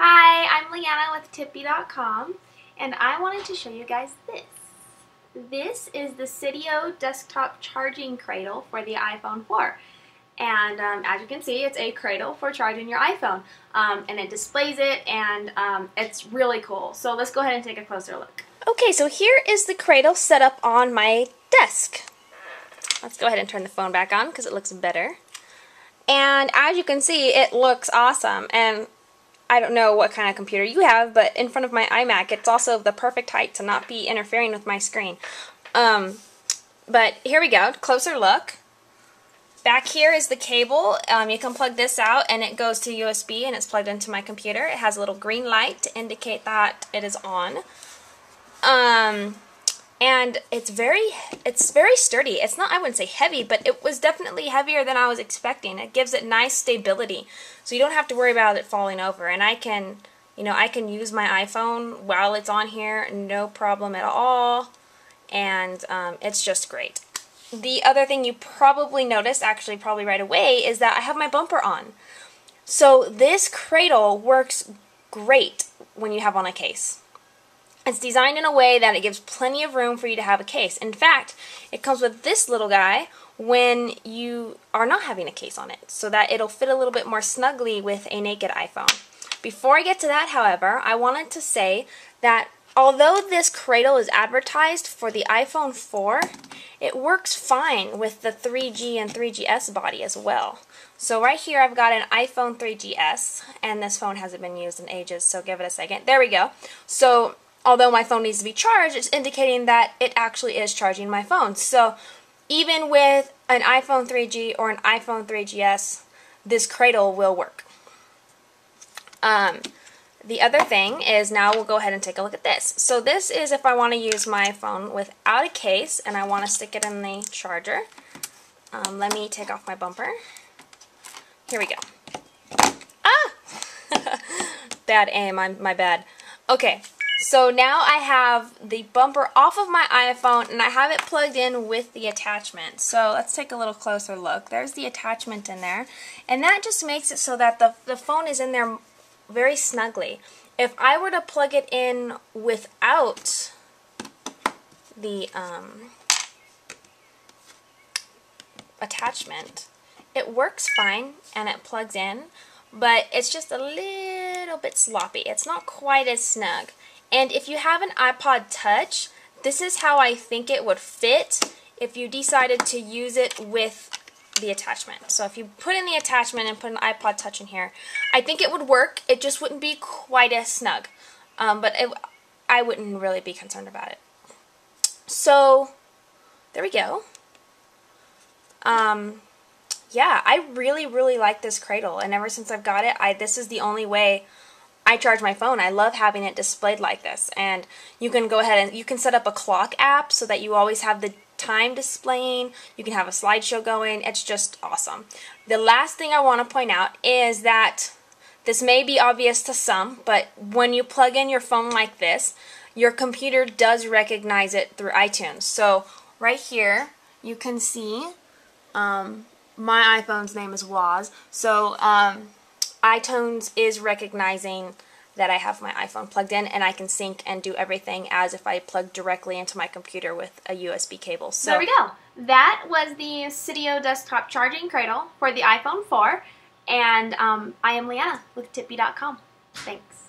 Hi, I'm Leanna with TiPb.com, and I wanted to show you guys this. This is the Seidio Desktop Charging Cradle for the iPhone 4. And as you can see, it's a cradle for charging your iPhone. And it displays it, and it's really cool. So let's go ahead and take a closer look. Okay, so here is the cradle set up on my desk. Let's go ahead and turn the phone back on because it looks better. And as you can see, it looks awesome. And I don't know what kind of computer you have, but in front of my iMac, it's also the perfect height to not be interfering with my screen. But here we go, closer look. Back here is the cable. You can plug this out and it goes to USB and it's plugged into my computer. It has a little green light to indicate that it is on. And it's very sturdy. It's not, I wouldn't say heavy, but it was definitely heavier than I was expecting. It gives it nice stability, so you don't have to worry about it falling over. And I can use my iPhone while it's on here, no problem at all. And it's just great. The other thing you probably noticed, actually probably right away, is that I have my bumper on. So this cradle works great when you have on a case. It's designed in a way that it gives plenty of room for you to have a case. In fact, it comes with this little guy when you are not having a case on it, so that it'll fit a little bit more snugly with a naked iPhone. Before I get to that, however, I wanted to say that although this cradle is advertised for the iPhone 4, it works fine with the 3G and 3GS body as well. So right here I've got an iPhone 3GS, and this phone hasn't been used in ages, so give it a second. There we go. So although my phone needs to be charged, it's indicating that it actually is charging my phone. So even with an iPhone 3G or an iPhone 3GS, this cradle will work. The other thing is, now we'll go ahead and take a look at this. So this is if I want to use my phone without a case and I want to stick it in the charger. Let me take off my bumper. Here we go. Ah! Bad aim, my bad. Okay. So now I have the bumper off of my iPhone and I have it plugged in with the attachment. So let's take a little closer look. There's the attachment in there, and that just makes it so that the phone is in there very snugly. If I were to plug it in without the attachment, it works fine and it plugs in, but it's just a little bit sloppy. It's not quite as snug. And if you have an iPod Touch, this is how I think it would fit if you decided to use it with the attachment. So if you put in the attachment and put an iPod Touch in here, I think it would work. It just wouldn't be quite as snug. But I wouldn't really be concerned about it. So there we go. Yeah, I really like this cradle, and ever since I've got it, this is the only way I charge my phone. I love having it displayed like this. And you can go ahead and you can set up a clock app so that you always have the time displaying. You can have a slideshow going. It's just awesome. The last thing I want to point out is that this may be obvious to some, but when you plug in your phone like this, your computer does recognize it through iTunes. So right here you can see my iPhone's name is Waz. So iTunes is recognizing that I have my iPhone plugged in, and I can sync and do everything as if I plugged directly into my computer with a USB cable. So there we go. That was the Seidio Desktop Charging Cradle for the iPhone 4, and I am Leanna with TiPb.com. Thanks.